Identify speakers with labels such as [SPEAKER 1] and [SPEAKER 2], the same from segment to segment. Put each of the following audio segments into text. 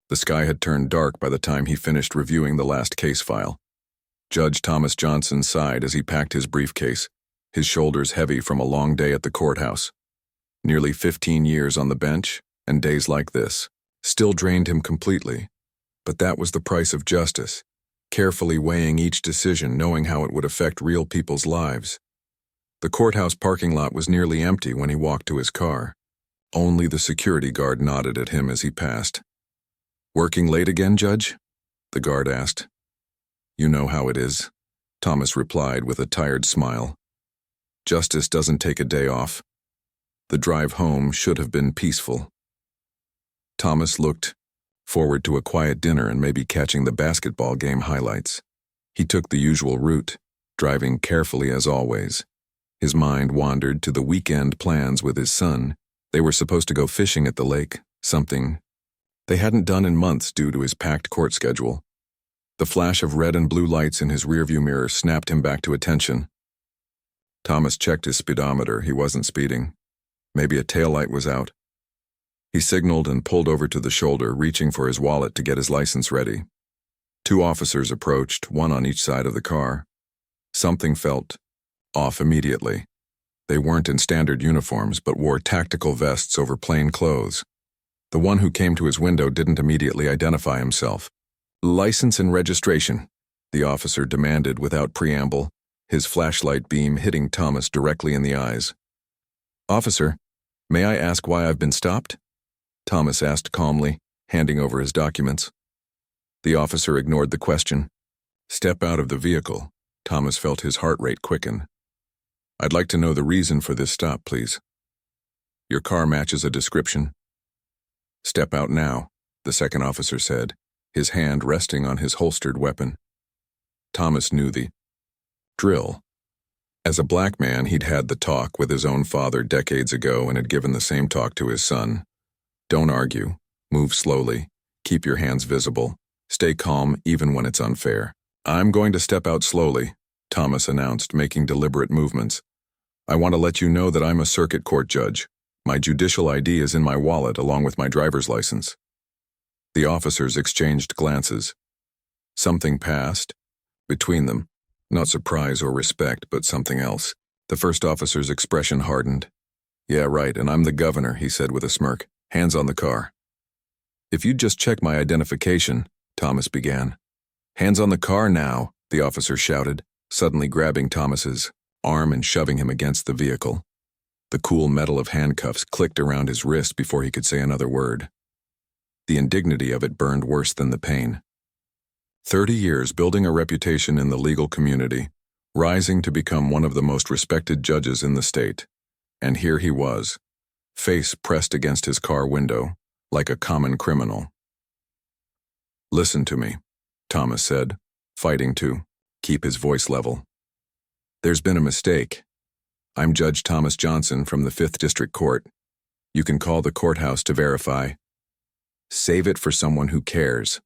[SPEAKER 1] The sky had turned dark by the time he finished reviewing the last case file. Judge Thomas Johnson sighed as he packed his briefcase, his shoulders heavy from a long day at the courthouse. Nearly 15 years on the bench, and days like this, still drained him completely. But that was the price of justice, carefully weighing each decision, knowing how it would affect real people's lives. The courthouse parking lot was nearly empty when he walked to his car. Only the security guard nodded at him as he passed. "Working late again, Judge?" the guard asked. "You know how it is," Thomas replied with a tired smile. "Justice doesn't take a day off. The drive home should have been peaceful." Thomas looked forward to a quiet dinner and maybe catching the basketball game highlights. He took the usual route, driving carefully as always. His mind wandered to the weekend plans with his son. They were supposed to go fishing at the lake, something they hadn't done in months due to his packed court schedule. The flash of red and blue lights in his rearview mirror snapped him back to attention. Thomas checked his speedometer. He wasn't speeding. Maybe a taillight was out. He signaled and pulled over to the shoulder, reaching for his wallet to get his license ready. 2 officers approached, one on each side of the car. Something felt off immediately. They weren't in standard uniforms, but wore tactical vests over plain clothes. The one who came to his window didn't immediately identify himself. "License and registration," the officer demanded without preamble, his flashlight beam hitting Thomas directly in the eyes. "Officer, may I ask why I've been stopped?" Thomas asked calmly, handing over his documents. The officer ignored the question. "Step out of the vehicle." Thomas felt his heart rate quicken. "I'd like to know the reason for this stop, please." "Your car matches a description." "Step out now," the second officer said, his hand resting on his holstered weapon. Thomas knew the drill. As a black man, he'd had the talk with his own father decades ago and had given the same talk to his son. Don't argue, move slowly, keep your hands visible, stay calm even when it's unfair. "I'm going to step out slowly," Thomas announced, making deliberate movements. "I want to let you know that I'm a circuit court judge. My judicial ID is in my wallet along with my driver's license." The officers exchanged glances. Something passed between them, not surprise or respect, but something else. The first officer's expression hardened. "Yeah, right, and I'm the governor," he said with a smirk. "Hands on the car." "If you'd just check my identification," Thomas began. "Hands on the car now," the officer shouted, suddenly grabbing Thomas's arm and shoving him against the vehicle. The cool metal of handcuffs clicked around his wrist before he could say another word. The indignity of it burned worse than the pain. 30 years building a reputation in the legal community, rising to become one of the most respected judges in the state. And here he was, face pressed against his car window, like a common criminal. "Listen to me," Thomas said, fighting to keep his voice level. "There's been a mistake. I'm Judge Thomas Johnson from the 5th District Court. You can call the courthouse to verify." "Save it for someone who cares,"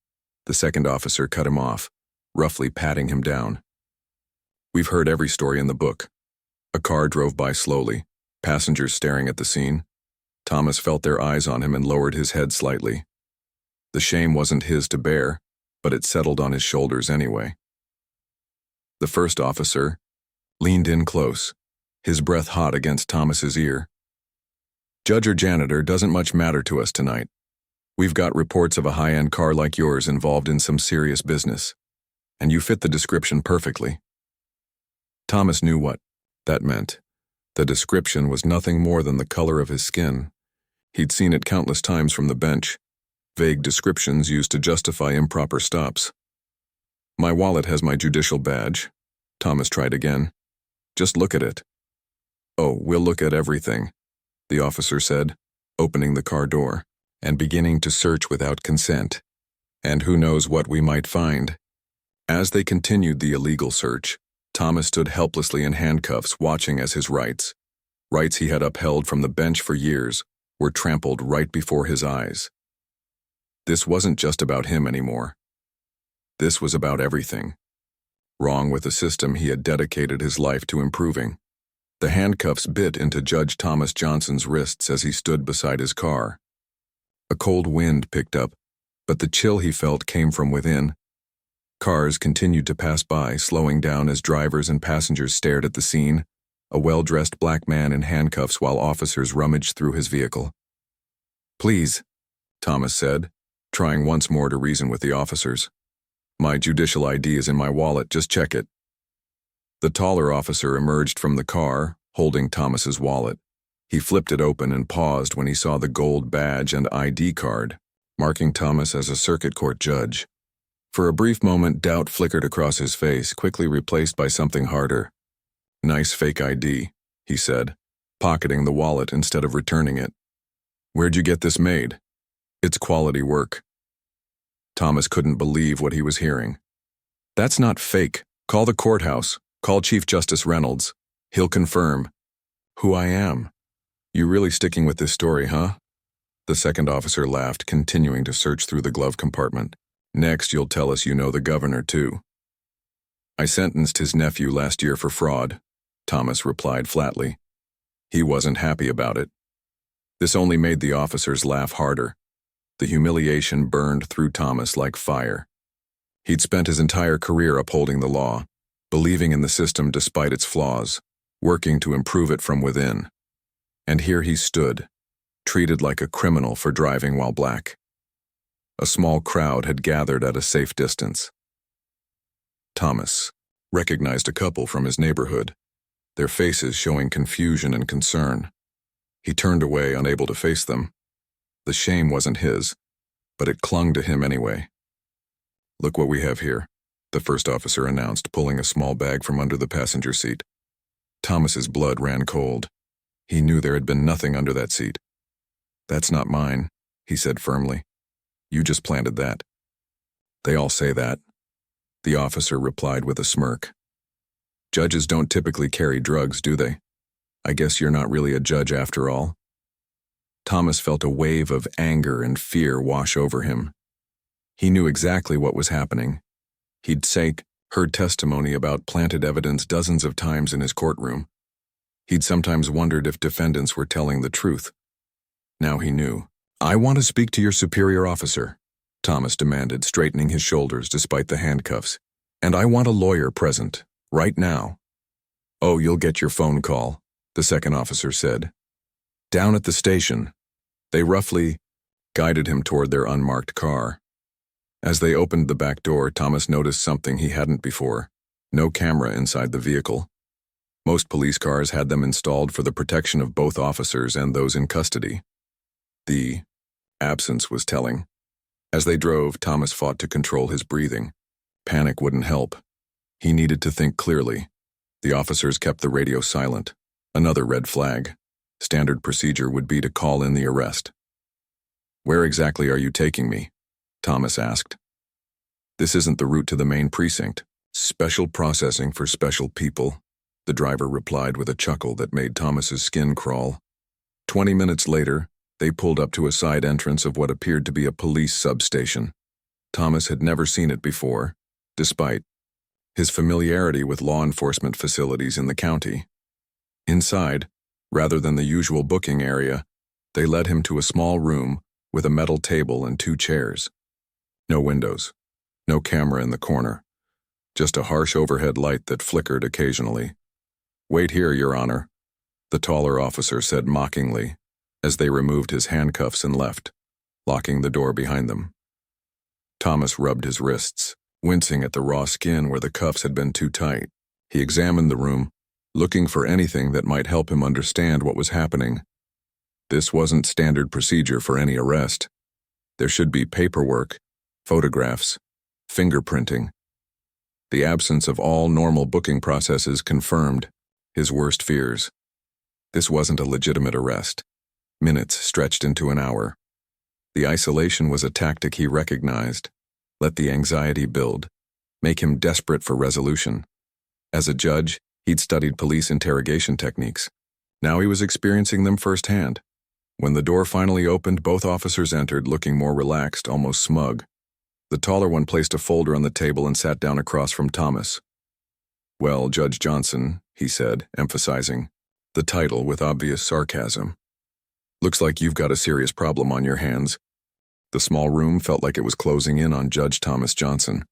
[SPEAKER 1] the second officer cut him off, roughly patting him down. "We've heard every story in the book." A car drove by slowly, passengers staring at the scene. Thomas felt their eyes on him and lowered his head slightly. The shame wasn't his to bear, but it settled on his shoulders anyway. The first officer leaned in close, his breath hot against Thomas's ear. "Judge or janitor doesn't much matter to us tonight. We've got reports of a high-end car like yours involved in some serious business, and you fit the description perfectly." Thomas knew what that meant. The description was nothing more than the color of his skin. He'd seen it countless times from the bench, vague descriptions used to justify improper stops. "My wallet has my judicial badge." Thomas tried again. "Just look at it." "Oh, we'll look at everything," the officer said, opening the car door and beginning to search without consent. "And who knows what we might find." As they continued the illegal search, Thomas stood helplessly in handcuffs, watching as his rights he had upheld from the bench for years, were trampled right before his eyes. This wasn't just about him anymore. This was about everything wrong with the system he had dedicated his life to improving. The handcuffs bit into Judge Thomas Johnson's wrists as he stood beside his car. A cold wind picked up, But the chill he felt came from within. Cars continued to pass by, slowing down as drivers and passengers stared at the scene, a well-dressed black man in handcuffs while officers rummaged through his vehicle. "Please," Thomas said, trying once more to reason with the officers. "My judicial ID is in my wallet, just check it." The taller officer emerged from the car, holding Thomas's wallet. He flipped it open and paused when he saw the gold badge and ID card, marking Thomas as a circuit court judge. For a brief moment, doubt flickered across his face, quickly replaced by something harder. "Nice fake ID," he said, pocketing the wallet instead of returning it. "Where'd you get this made?" "It's quality work." Thomas couldn't believe what he was hearing. "That's not fake. Call the courthouse. Call Chief Justice Reynolds. He'll confirm." "Who I am." "You really sticking with this story, huh?" The second officer laughed, continuing to search through the glove compartment. "Next, you'll tell us you know the governor, too." "I sentenced his nephew last year for fraud," Thomas replied flatly. He wasn't happy about it. This only made the officers laugh harder. The humiliation burned through Thomas like fire. He'd spent his entire career upholding the law, believing in the system despite its flaws, working to improve it from within. And here he stood, treated like a criminal for driving while black. A small crowd had gathered at a safe distance. Thomas recognized a couple from his neighborhood, their faces showing confusion and concern. He turned away, unable to face them. The shame wasn't his, but it clung to him anyway. "Look what we have here," the first officer announced, pulling a small bag from under the passenger seat. Thomas's blood ran cold. He knew there had been nothing under that seat. "That's not mine," he said firmly. "You just planted that." "They all say that," the officer replied with a smirk. "Judges don't typically carry drugs, do they? I guess you're not really a judge after all." Thomas felt a wave of anger and fear wash over him. He knew exactly what was happening. He'd heard testimony about planted evidence dozens of times in his courtroom. He'd sometimes wondered if defendants were telling the truth. Now he knew. "I want to speak to your superior officer," Thomas demanded, straightening his shoulders despite the handcuffs. "And I want a lawyer present, right now." "Oh, you'll get your phone call," the second officer said. "Down at the station." They roughly guided him toward their unmarked car. As they opened the back door, Thomas noticed something he hadn't before: no camera inside the vehicle. Most police cars had them installed for the protection of both officers and those in custody. The absence was telling. As they drove, Thomas fought to control his breathing. Panic wouldn't help. He needed to think clearly. The officers kept the radio silent. Another red flag. Standard procedure would be to call in the arrest. "Where exactly are you taking me?" Thomas asked. "This isn't the route to the main precinct. Special processing for special people," the driver replied with a chuckle that made Thomas's skin crawl. 20 minutes later, they pulled up to a side entrance of what appeared to be a police substation. Thomas had never seen it before, despite his familiarity with law enforcement facilities in the county. Inside, rather than the usual booking area, they led him to a small room with a metal table and 2 chairs. No windows, no camera in the corner, just a harsh overhead light that flickered occasionally. "Wait here, Your Honor," the taller officer said mockingly, as they removed his handcuffs and left, locking the door behind them. Thomas rubbed his wrists, wincing at the raw skin where the cuffs had been too tight. He examined the room, looking for anything that might help him understand what was happening. This wasn't standard procedure for any arrest. There should be paperwork, photographs, fingerprinting. The absence of all normal booking processes confirmed his worst fears. This wasn't a legitimate arrest. Minutes stretched into an hour. The isolation was a tactic he recognized. Let the anxiety build, make him desperate for resolution. As a judge, he'd studied police interrogation techniques. Now he was experiencing them firsthand. When the door finally opened, both officers entered, looking more relaxed, almost smug. The taller one placed a folder on the table and sat down across from Thomas. "Well, Judge Johnson," he said, emphasizing the title with obvious sarcasm. "Looks like you've got a serious problem on your hands." The small room felt like it was closing in on Judge Thomas Johnson.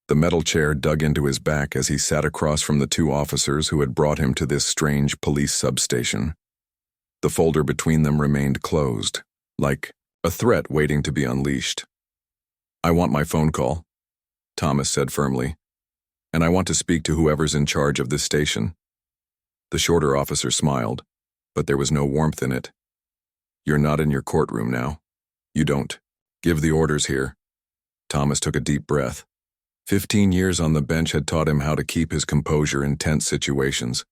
[SPEAKER 1] The metal chair dug into his back as he sat across from the two officers who had brought him to this strange police substation. The folder between them remained closed, like a threat waiting to be unleashed. "I want my phone call," Thomas said firmly, "and I want to speak to whoever's in charge of this station." The shorter officer smiled, but there was no warmth in it. "You're not in your courtroom now. You don't give the orders here." Thomas took a deep breath. 15 years on the bench had taught him how to keep his composure in tense situations.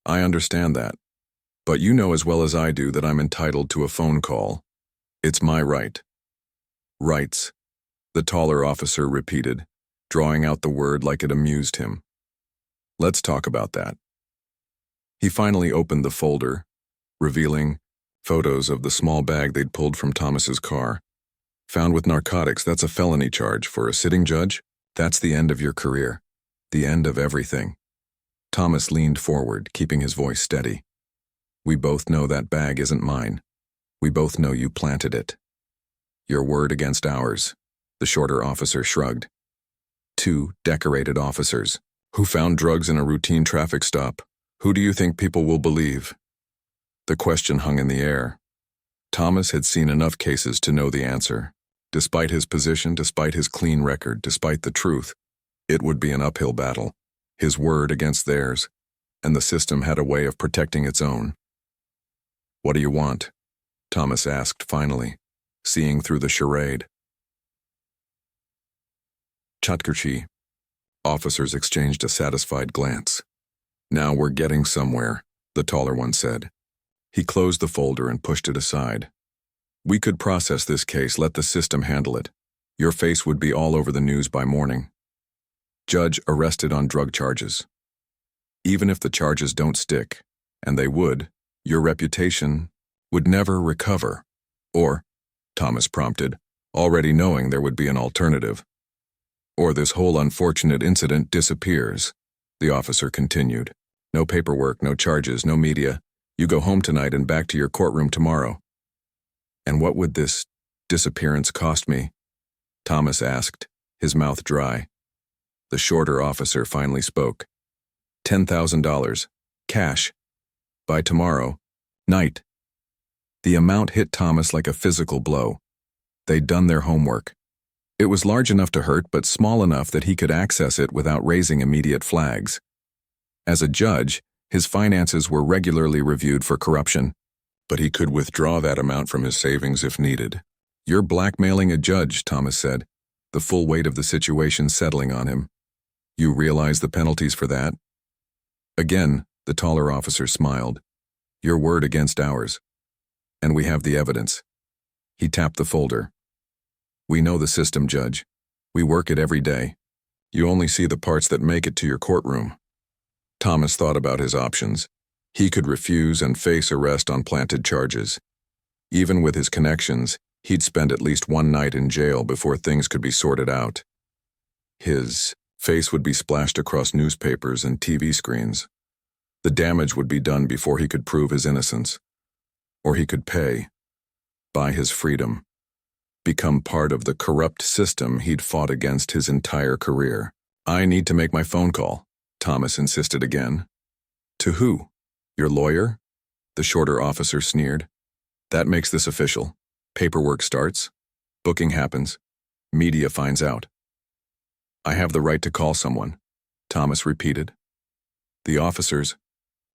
[SPEAKER 1] "I understand that. But you know as well as I do that I'm entitled to a phone call. It's my right." "Rights," the taller officer repeated, drawing out the word like it amused him. "Let's talk about that." He finally opened the folder, revealing photos of the small bag they'd pulled from Thomas's car. "Found with narcotics, that's a felony charge. For a sitting judge, that's the end of your career. The end of everything." Thomas leaned forward, keeping his voice steady. "We both know that bag isn't mine. We both know you planted it." "Your word against ours," the shorter officer shrugged. "Two decorated officers who found drugs in a routine traffic stop. Who do you think people will believe?" The question hung in the air. Thomas had seen enough cases to know the answer. Despite his position, despite his clean record, despite the truth, it would be an uphill battle. His word against theirs, and the system had a way of protecting its own. "What do you want?" Thomas asked finally, seeing through the charade. "Chatkerchi." Officers exchanged a satisfied glance. "Now we're getting somewhere," the taller one said. He closed the folder and pushed it aside. "We could process this case, let the system handle it. Your face would be all over the news by morning. Judge arrested on drug charges. Even if the charges don't stick, and they would, your reputation would never recover. Or," Thomas prompted, already knowing there would be an alternative. "Or this whole unfortunate incident disappears," the officer continued. "No paperwork, no charges, no media. You go home tonight and back to your courtroom tomorrow." "And what would this disappearance cost me?" Thomas asked, his mouth dry. The shorter officer finally spoke. $10,000, cash, by tomorrow night." The amount hit Thomas like a physical blow. They'd done their homework. It was large enough to hurt, but small enough that he could access it without raising immediate flags. As a judge, his finances were regularly reviewed for corruption, but he could withdraw that amount from his savings if needed. "You're blackmailing a judge," Thomas said, the full weight of the situation settling on him. "You realize the penalties for that?" Again, the taller officer smiled. "Your word against ours. And we have the evidence." He tapped the folder. "We know the system, Judge. We work it every day. You only see the parts that make it to your courtroom." Thomas thought about his options. He could refuse and face arrest on planted charges. Even with his connections, he'd spend at least one night in jail before things could be sorted out. His face would be splashed across newspapers and TV screens. The damage would be done before he could prove his innocence. Or he could pay, buy his freedom, become part of the corrupt system he'd fought against his entire career. "I need to make my phone call," Thomas insisted again. "To who? Your lawyer?" The shorter officer sneered. "That makes this official. Paperwork starts. Booking happens. Media finds out." "I have the right to call someone," Thomas repeated. The officers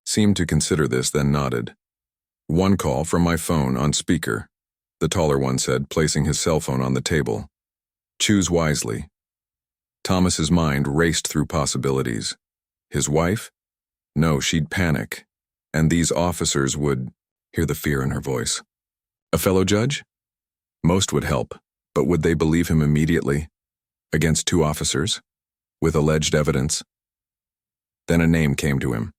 [SPEAKER 1] seemed to consider this, then nodded. "One call from my phone on speaker," the taller one said, placing his cell phone on the table. "Choose wisely." Thomas's mind raced through possibilities. His wife? No, she'd panic. And these officers would hear the fear in her voice. A fellow judge? Most would help, but would they believe him immediately? Against two officers? With alleged evidence? Then a name came to him.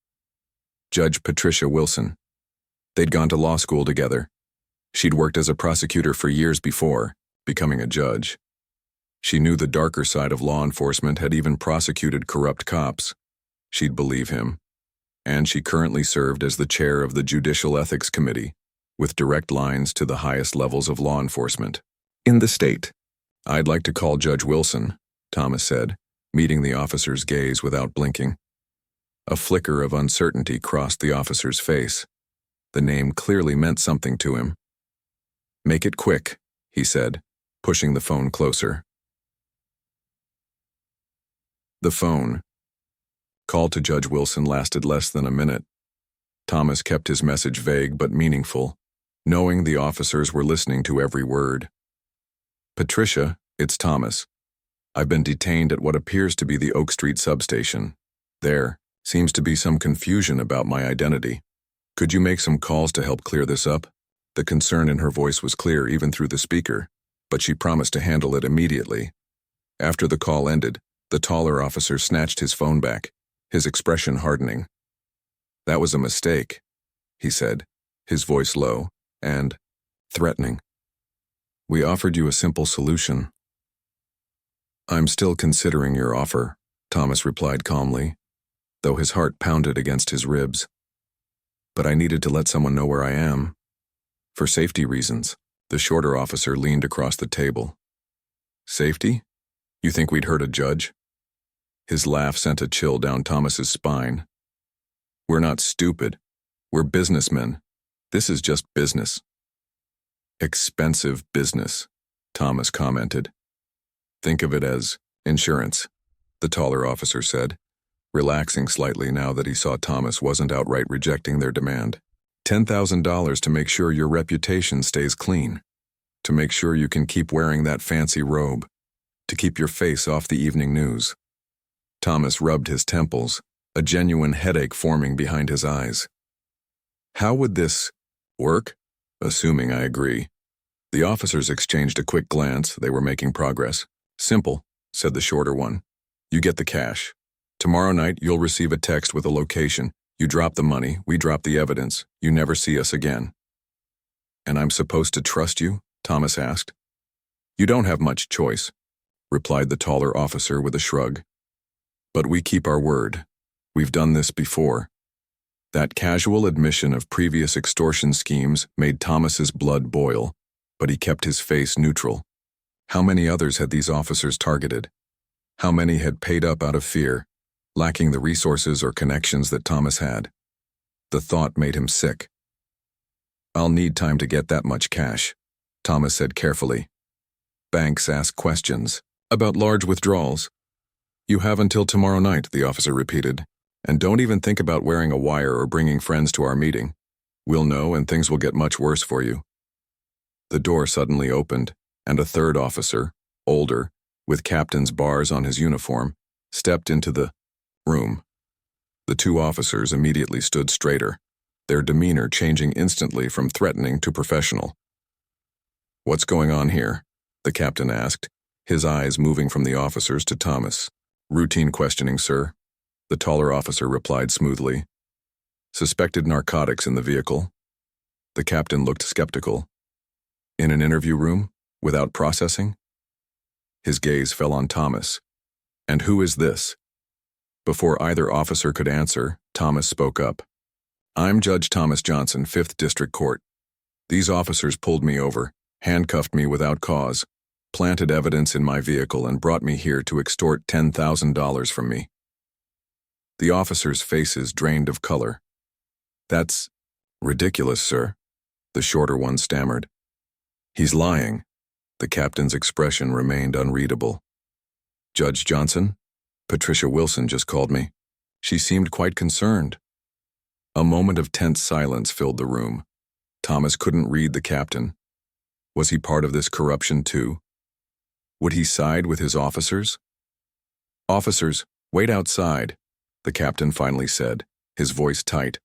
[SPEAKER 1] Judge Patricia Wilson. They'd gone to law school together. She'd worked as a prosecutor for years before, becoming a judge. She knew the darker side of law enforcement, had even prosecuted corrupt cops. She'd believe him. And she currently served as the chair of the Judicial Ethics Committee, with direct lines to the highest levels of law enforcement. in the state. I'd like to call Judge Wilson, Thomas said, meeting the officer's gaze without blinking. A flicker of uncertainty crossed the officer's face. The name clearly meant something to him. Make it quick, he said, pushing the phone closer. The phone. Call to Judge Wilson lasted less than a minute. Thomas kept his message vague but meaningful, knowing the officers were listening to every word. Patricia, it's Thomas. I've been detained at what appears to be the Oak Street substation. There seems to be some confusion about my identity. Could you make some calls to help clear this up? The concern in her voice was clear even through the speaker, but she promised to handle it immediately. After the call ended, the taller officer snatched his phone back, his expression hardening. That was a mistake, he said, his voice low and threatening. We offered you a simple solution. I'm still considering your offer, Thomas replied calmly, though his heart pounded against his ribs. But I needed to let someone know where I am. For safety reasons, the shorter officer leaned across the table. Safety? You think we'd hurt a judge? His laugh sent a chill down Thomas's spine. We're not stupid. We're businessmen. This is just business. Expensive business, Thomas commented. Think of it as insurance, the taller officer said, relaxing slightly now that he saw Thomas wasn't outright rejecting their demand. $10,000 to make sure your reputation stays clean, to make sure you can keep wearing that fancy robe, to keep your face off the evening news. Thomas rubbed his temples, a genuine headache forming behind his eyes. How would this work? Assuming I agree. The officers exchanged a quick glance. They were making progress. Simple, said the shorter one. You get the cash. Tomorrow night, you'll receive a text with a location. You drop the money, we drop the evidence. You never see us again. And I'm supposed to trust you? Thomas asked. You don't have much choice, replied the taller officer with a shrug. But we keep our word. We've done this before. That casual admission of previous extortion schemes made Thomas's blood boil, but he kept his face neutral. How many others had these officers targeted? How many had paid up out of fear, lacking the resources or connections that Thomas had? The thought made him sick. I'll need time to get that much cash, Thomas said carefully. Banks ask questions about large withdrawals. You have until tomorrow night, the officer repeated. And don't even think about wearing a wire or bringing friends to our meeting. We'll know and things will get much worse for you. The door suddenly opened, and a third officer, older, with captain's bars on his uniform, stepped into the room. The two officers immediately stood straighter, their demeanor changing instantly from threatening to professional. What's going on here? The captain asked, his eyes moving from the officers to Thomas. Routine questioning, sir. The taller officer replied smoothly. Suspected narcotics in the vehicle. The captain looked skeptical. In an interview room, without processing? His gaze fell on Thomas. And who is this? Before either officer could answer, Thomas spoke up. I'm Judge Thomas Johnson, 5th District Court. These officers pulled me over, handcuffed me without cause, planted evidence in my vehicle and brought me here to extort $10,000 from me. The officers' faces drained of color. That's ridiculous, sir, the shorter one stammered. He's lying. The captain's expression remained unreadable. Judge Johnson? Patricia Wilson just called me. She seemed quite concerned. A moment of tense silence filled the room. Thomas couldn't read the captain. Was he part of this corruption too? Would he side with his officers? Officers, wait outside, the captain finally said, his voice tight.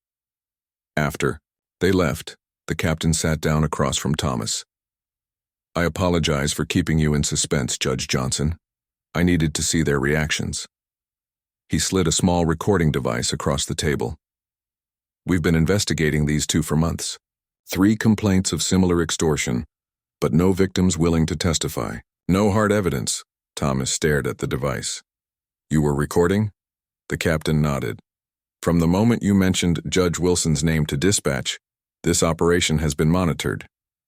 [SPEAKER 1] After they left, the captain sat down across from Thomas. I apologize for keeping you in suspense, Judge Johnson. I needed to see their reactions. He slid a small recording device across the table. We've been investigating these two for months. 3 complaints of similar extortion, but no victims willing to testify. No hard evidence. Thomas stared at the device. You were recording? The captain nodded. From the moment you mentioned Judge Wilson's name to dispatch, this operation has been monitored.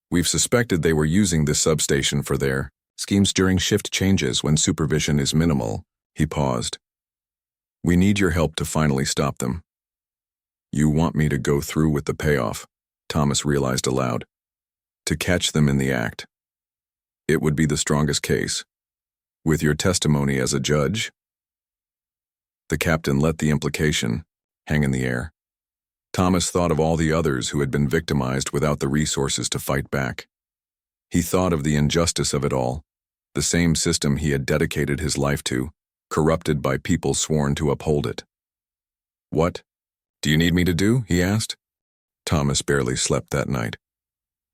[SPEAKER 1] We've suspected they were using this substation for their schemes during shift changes when supervision is minimal." He paused. "We need your help to finally stop them." "You want me to go through with the payoff," Thomas realized aloud. "To catch them in the act. It would be the strongest case. With your testimony as a judge?" The captain let the implication hang in the air. Thomas thought of all the others who had been victimized without the resources to fight back. He thought of the injustice of it all, the same system he had dedicated his life to, corrupted by people sworn to uphold it. "What do you need me to do?" he asked. Thomas barely slept that night.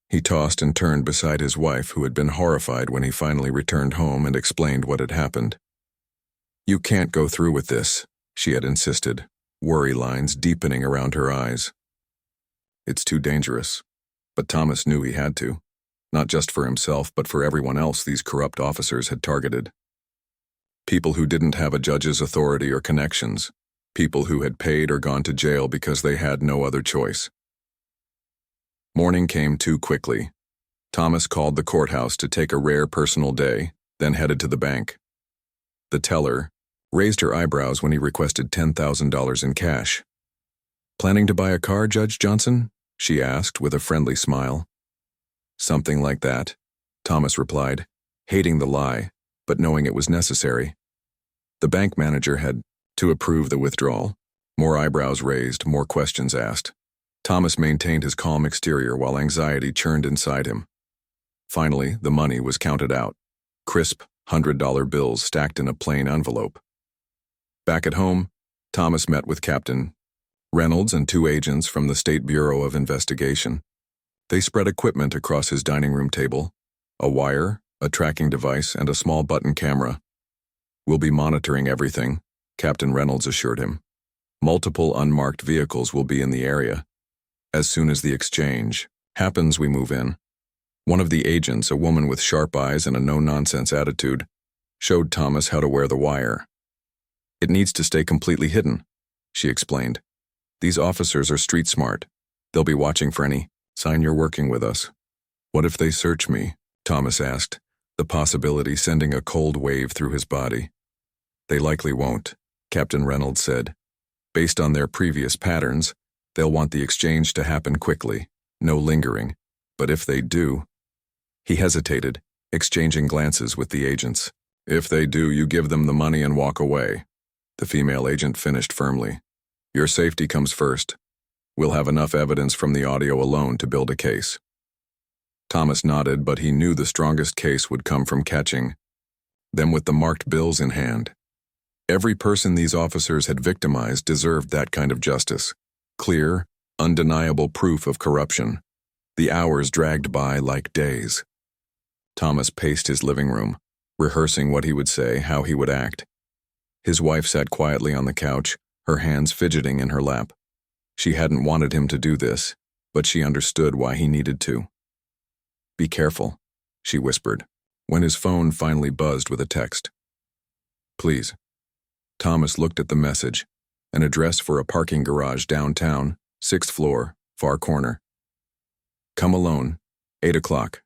[SPEAKER 1] He tossed and turned beside his wife, who had been horrified when he finally returned home and explained what had happened. "You can't go through with this," she had insisted, worry lines deepening around her eyes. "It's too dangerous." But Thomas knew he had to, not just for himself but for everyone else these corrupt officers had targeted. People who didn't have a judge's authority or connections, people who had paid or gone to jail because they had no other choice. Morning came too quickly. Thomas called the courthouse to take a rare personal day, then headed to the bank. The teller raised her eyebrows when he requested $10,000 in cash. "Planning to buy a car, Judge Johnson?" she asked with a friendly smile. "Something like that," Thomas replied, hating the lie, but knowing it was necessary. The bank manager had to approve the withdrawal. More eyebrows raised, more questions asked. Thomas maintained his calm exterior while anxiety churned inside him. Finally, the money was counted out. Crisp, $100 bills stacked in a plain envelope. Back at home, Thomas met with Captain Reynolds and 2 agents from the State Bureau of Investigation. They spread equipment across his dining room table, a wire, a tracking device, and a small button camera. "We'll be monitoring everything," Captain Reynolds assured him. "Multiple unmarked vehicles will be in the area. As soon as the exchange happens, we move in." One of the agents, a woman with sharp eyes and a no-nonsense attitude, showed Thomas how to wear the wire. "It needs to stay completely hidden," she explained. "These officers are street smart. They'll be watching for any sign you're working with us." "What if they search me?" Thomas asked, the possibility sending a cold wave through his body. "They likely won't," Captain Reynolds said. "Based on their previous patterns, they'll want the exchange to happen quickly, no lingering. But if they do—" He hesitated, exchanging glances with the agents. "If they do, you give them the money and walk away," the female agent finished firmly. "Your safety comes first. We'll have enough evidence from the audio alone to build a case." Thomas nodded, but he knew the strongest case would come from catching them with the marked bills in hand. Every person these officers had victimized deserved that kind of justice. Clear, undeniable proof of corruption. The hours dragged by like days. Thomas paced his living room, rehearsing what he would say, how he would act. His wife sat quietly on the couch, her hands fidgeting in her lap. She hadn't wanted him to do this, but she understood why he needed to. "Be careful," she whispered, when his phone finally buzzed with a text. "Please." Thomas looked at the message, an address for a parking garage downtown, 6th floor, far corner. "Come alone, 8 o'clock.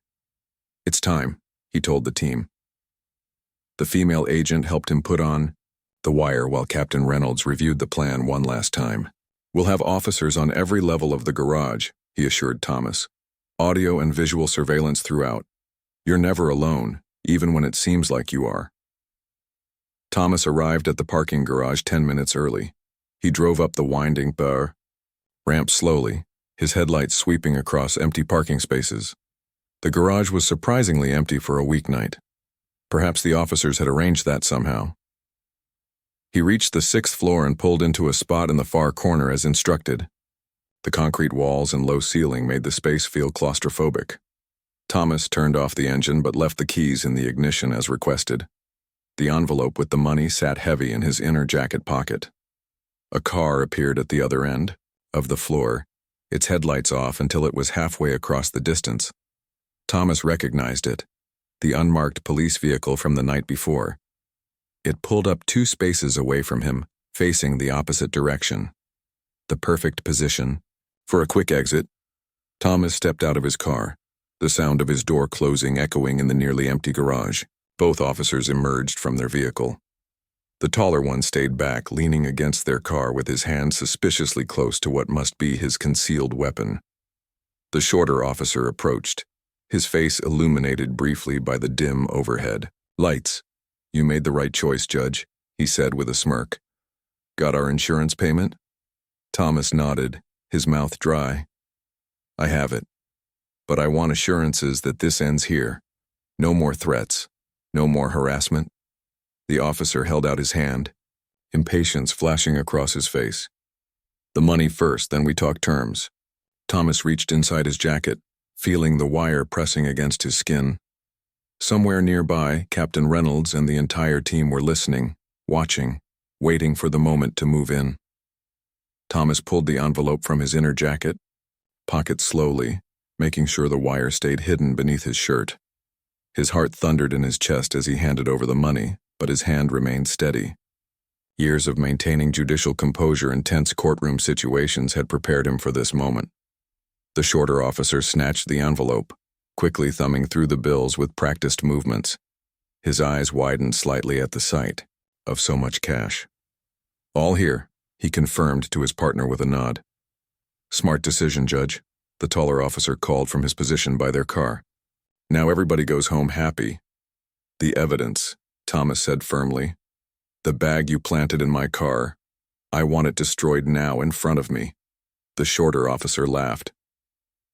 [SPEAKER 1] "It's time," he told the team. The female agent helped him put on the wire while Captain Reynolds reviewed the plan one last time. "We'll have officers on every level of the garage," he assured Thomas. "Audio and visual surveillance throughout. You're never alone, even when it seems like you are." Thomas arrived at the parking garage 10 minutes early. He drove up the winding burr ramp slowly, his headlights sweeping across empty parking spaces. The garage was surprisingly empty for a weeknight. Perhaps the officers had arranged that somehow. He reached the 6th floor and pulled into a spot in the far corner as instructed. The concrete walls and low ceiling made the space feel claustrophobic. Thomas turned off the engine but left the keys in the ignition as requested. The envelope with the money sat heavy in his inner jacket pocket. A car appeared at the other end of the floor, its headlights off until it was halfway across the distance. Thomas recognized it, the unmarked police vehicle from the night before. It pulled up 2 spaces away from him, facing the opposite direction. The perfect position for a quick exit. Thomas stepped out of his car, the sound of his door closing echoing in the nearly empty garage. Both officers emerged from their vehicle. The taller one stayed back, leaning against their car with his hand suspiciously close to what must be his concealed weapon. The shorter officer approached, his face illuminated briefly by the dim overhead lights. "You made the right choice, Judge," he said with a smirk. "Got our insurance payment?" Thomas nodded, his mouth dry. "I have it. But I want assurances that this ends here. No more threats. No more harassment." The officer held out his hand, impatience flashing across his face. "The money first, then we talk terms." Thomas reached inside his jacket, feeling the wire pressing against his skin. Somewhere nearby, Captain Reynolds and the entire team were listening, watching, waiting for the moment to move in. Thomas pulled the envelope from his inner jacket, pocket slowly, making sure the wire stayed hidden beneath his shirt. His heart thundered in his chest as he handed over the money, but his hand remained steady. Years of maintaining judicial composure in tense courtroom situations had prepared him for this moment. The shorter officer snatched the envelope, quickly thumbing through the bills with practiced movements. His eyes widened slightly at the sight of so much cash. "All here," he confirmed to his partner with a nod. "Smart decision, Judge," the taller officer called from his position by their car. "Now everybody goes home happy." "The evidence," Thomas said firmly. "The bag you planted in my car. I want it destroyed now in front of me." The shorter officer laughed.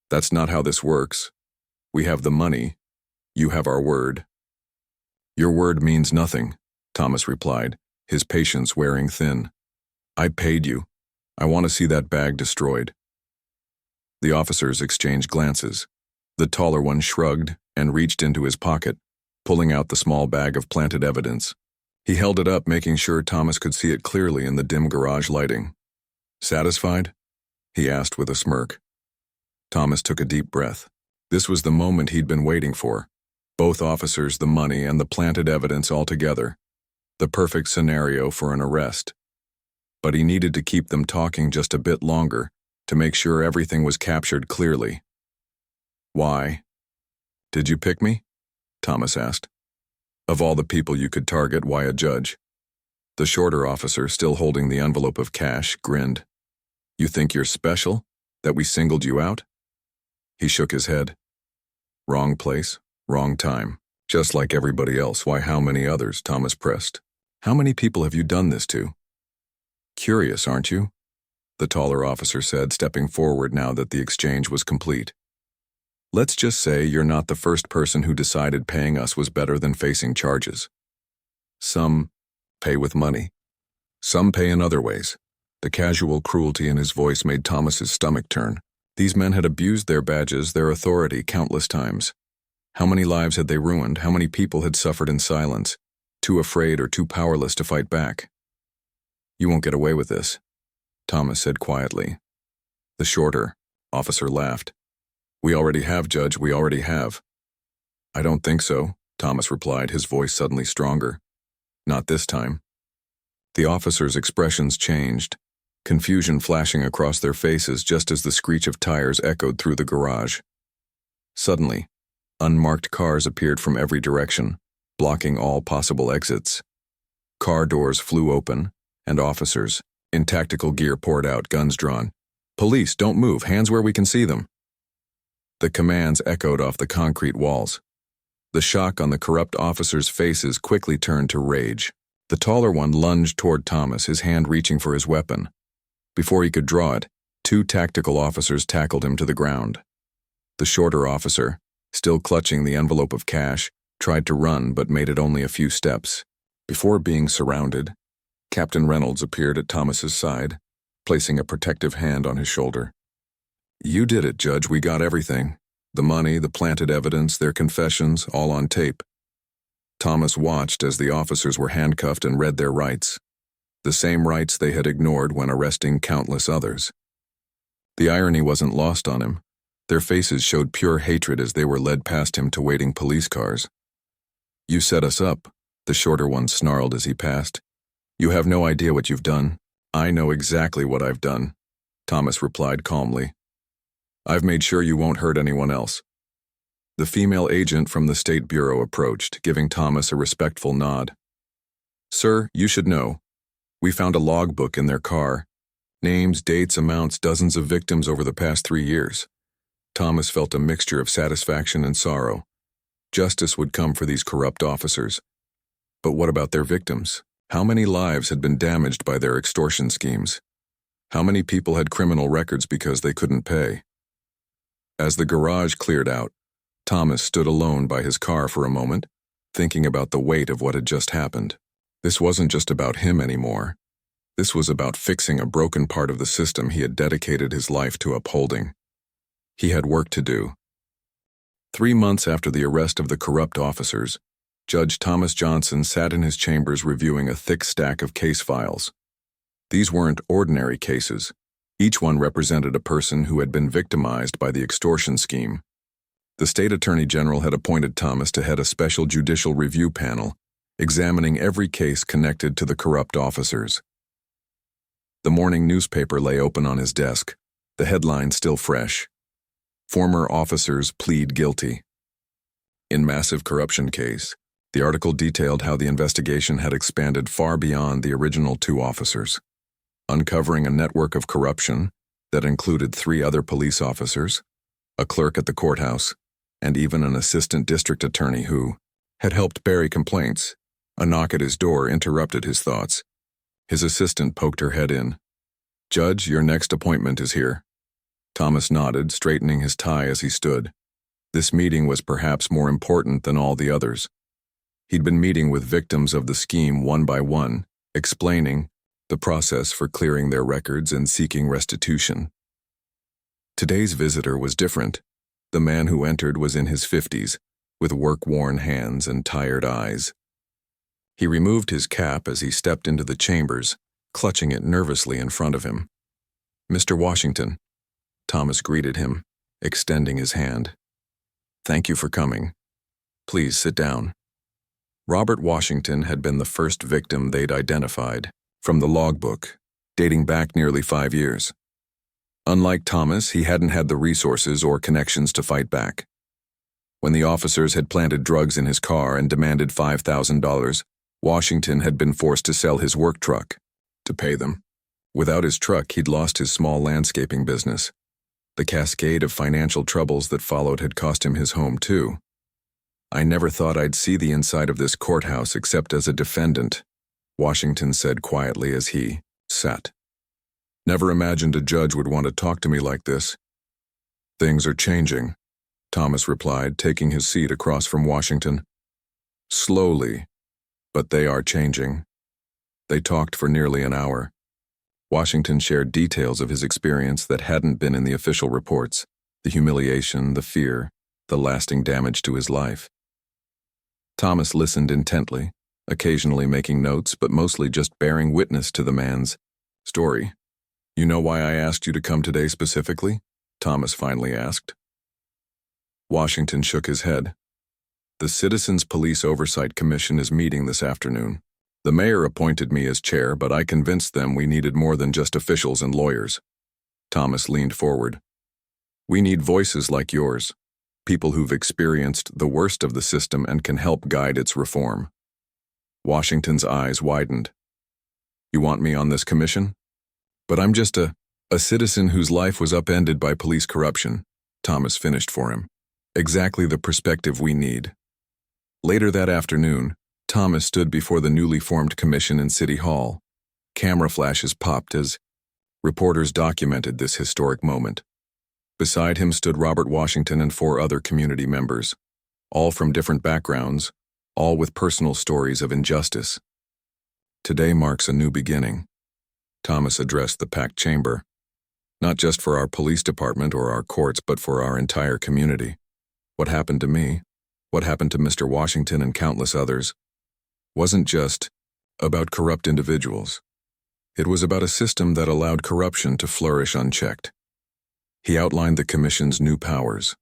[SPEAKER 1] "That's not how this works. We have the money. You have our word." "Your word means nothing," Thomas replied, his patience wearing thin. "I paid you. I want to see that bag destroyed." The officers exchanged glances. The taller one shrugged and reached into his pocket, pulling out the small bag of planted evidence. He held it up, making sure Thomas could see it clearly in the dim garage lighting. "Satisfied?" he asked with a smirk. Thomas took a deep breath. This was the moment he'd been waiting for. Both officers, the money, and the planted evidence all together. The perfect scenario for an arrest. But he needed to keep them talking just a bit longer to make sure everything was captured clearly. "Why did you pick me?" Thomas asked. "Of all the people you could target, why a judge?" The shorter officer, still holding the envelope of cash, grinned. "You think you're special? That we singled you out?" He shook his head. "Wrong place, wrong time. Just like everybody else. Why, how many others?" Thomas pressed. "How many people have you done this to?" "Curious, aren't you?" the taller officer said, stepping forward now that the exchange was complete. "Let's just say you're not the first person who decided paying us was better than facing charges. Some pay with money. Some pay in other ways." The casual cruelty in his voice made Thomas's stomach turn. These men had abused their badges, their authority, countless times. How many lives had they ruined? How many people had suffered in silence, too afraid or too powerless to fight back? "You won't get away with this," Thomas said quietly. The shorter officer laughed. "We already have, Judge, we already have." "I don't think so," Thomas replied, his voice suddenly stronger. "Not this time." The officers' expressions changed, confusion flashing across their faces just as the screech of tires echoed through the garage. Suddenly, unmarked cars appeared from every direction, blocking all possible exits. Car doors flew open, and officers, in tactical gear, poured out, guns drawn. "Police, don't move, hands where we can see them." The commands echoed off the concrete walls. The shock on the corrupt officers' faces quickly turned to rage. The taller one lunged toward Thomas, his hand reaching for his weapon. Before he could draw it, two tactical officers tackled him to the ground. The shorter officer, still clutching the envelope of cash, tried to run but made it only a few steps. Before being surrounded, Captain Reynolds appeared at Thomas's side, placing a protective hand on his shoulder. "You did it, Judge. We got everything. The money, the planted evidence, their confessions, all on tape." Thomas watched as the officers were handcuffed and read their rights. The same rights they had ignored when arresting countless others. The irony wasn't lost on him. Their faces showed pure hatred as they were led past him to waiting police cars. "You set us up," the shorter one snarled as he passed. "You have no idea what you've done." "I know exactly what I've done," Thomas replied calmly. "I've made sure you won't hurt anyone else." The female agent from the State Bureau approached, giving Thomas a respectful nod. "Sir, you should know. We found a logbook in their car. Names, dates, amounts, dozens of victims over the past 3 years." Thomas felt a mixture of satisfaction and sorrow. Justice would come for these corrupt officers. But what about their victims? How many lives had been damaged by their extortion schemes? How many people had criminal records because they couldn't pay? As the garage cleared out, Thomas stood alone by his car for a moment, thinking about the weight of what had just happened. This wasn't just about him anymore. This was about fixing a broken part of the system he had dedicated his life to upholding. He had work to do. 3 months after the arrest of the corrupt officers, Judge Thomas Johnson sat in his chambers reviewing a thick stack of case files. These weren't ordinary cases. Each one represented a person who had been victimized by the extortion scheme. The state attorney general had appointed Thomas to head a special judicial review panel, examining every case connected to the corrupt officers. The morning newspaper lay open on his desk, the headline still fresh. "Former officers plead guilty." In massive corruption case, the article detailed how the investigation had expanded far beyond the original 2 officers, uncovering a network of corruption that included 3 other police officers, a clerk at the courthouse, and even an assistant district attorney who had helped bury complaints. A knock at his door interrupted his thoughts. His assistant poked her head in. "Judge, your next appointment is here." Thomas nodded, straightening his tie as he stood. This meeting was perhaps more important than all the others. He'd been meeting with victims of the scheme one by one, explaining the process for clearing their records and seeking restitution. Today's visitor was different. The man who entered was in his 50s, with work-worn hands and tired eyes. He removed his cap as he stepped into the chambers, clutching it nervously in front of him. "Mr. Washington," Thomas greeted him, extending his hand. "Thank you for coming. Please sit down." Robert Washington had been the first victim they'd identified, from the logbook, dating back nearly 5 years. Unlike Thomas, he hadn't had the resources or connections to fight back. When the officers had planted drugs in his car and demanded $5,000, Washington had been forced to sell his work truck to pay them. Without his truck, he'd lost his small landscaping business. The cascade of financial troubles that followed had cost him his home, too. "I never thought I'd see the inside of this courthouse except as a defendant," Washington said quietly as he sat. "Never imagined a judge would want to talk to me like this." "Things are changing," Thomas replied, taking his seat across from Washington. "Slowly, but they are changing." They talked for nearly an hour. Washington shared details of his experience that hadn't been in the official reports, the humiliation, the fear, the lasting damage to his life. Thomas listened intently, occasionally making notes, but mostly just bearing witness to the man's story. "You know why I asked you to come today specifically?" Thomas finally asked. Washington shook his head. "The Citizens Police Oversight Commission is meeting this afternoon. The mayor appointed me as chair, but I convinced them we needed more than just officials and lawyers." Thomas leaned forward. "We need voices like yours, people who've experienced the worst of the system and can help guide its reform." Washington's eyes widened. "You want me on this commission?" "But I'm just a citizen whose life was upended by police corruption," Thomas finished for him. "Exactly the perspective we need." Later that afternoon, Thomas stood before the newly formed commission in City Hall. Camera flashes popped as reporters documented this historic moment. Beside him stood Robert Washington and 4 other community members, all from different backgrounds, all with personal stories of injustice. "Today marks a new beginning," Thomas addressed the packed chamber. "Not just for our police department or our courts, but for our entire community. What happened to me, what happened to Mr. Washington and countless others, wasn't just about corrupt individuals. It was about a system that allowed corruption to flourish unchecked." He outlined the commission's new powers: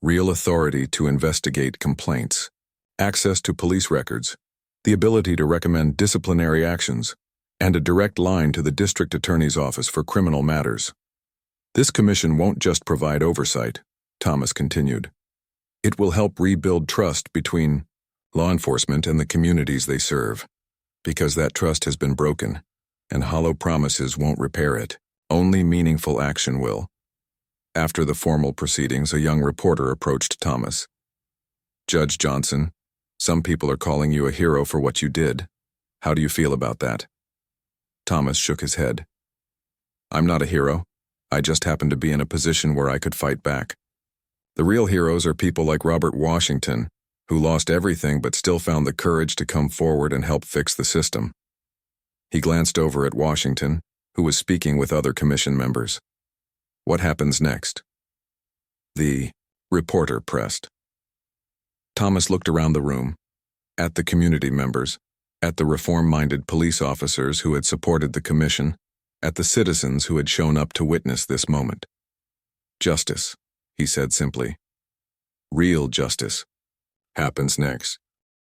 [SPEAKER 1] real authority to investigate complaints, access to police records, the ability to recommend disciplinary actions, and a direct line to the district attorney's office for criminal matters. "This commission won't just provide oversight," Thomas continued. It will help rebuild trust between law enforcement and the communities they serve, because that trust has been broken, and hollow promises won't repair it. Only meaningful action will. After the formal proceedings, a young reporter approached Thomas. "Judge Johnson, some people are calling you a hero for what you did. How do you feel about that?" Thomas shook his head. "I'm not a hero. I just happened to be in a position where I could fight back. The real heroes are people like Robert Washington, who lost everything but still found the courage to come forward and help fix the system." He glanced over at Washington, who was speaking with other commission members. "What happens next?" The reporter pressed. Thomas looked around the room, at the community members, at the reform-minded police officers who had supported the commission, at the citizens who had shown up to witness this moment. "Justice," he said simply. "Real justice happens next."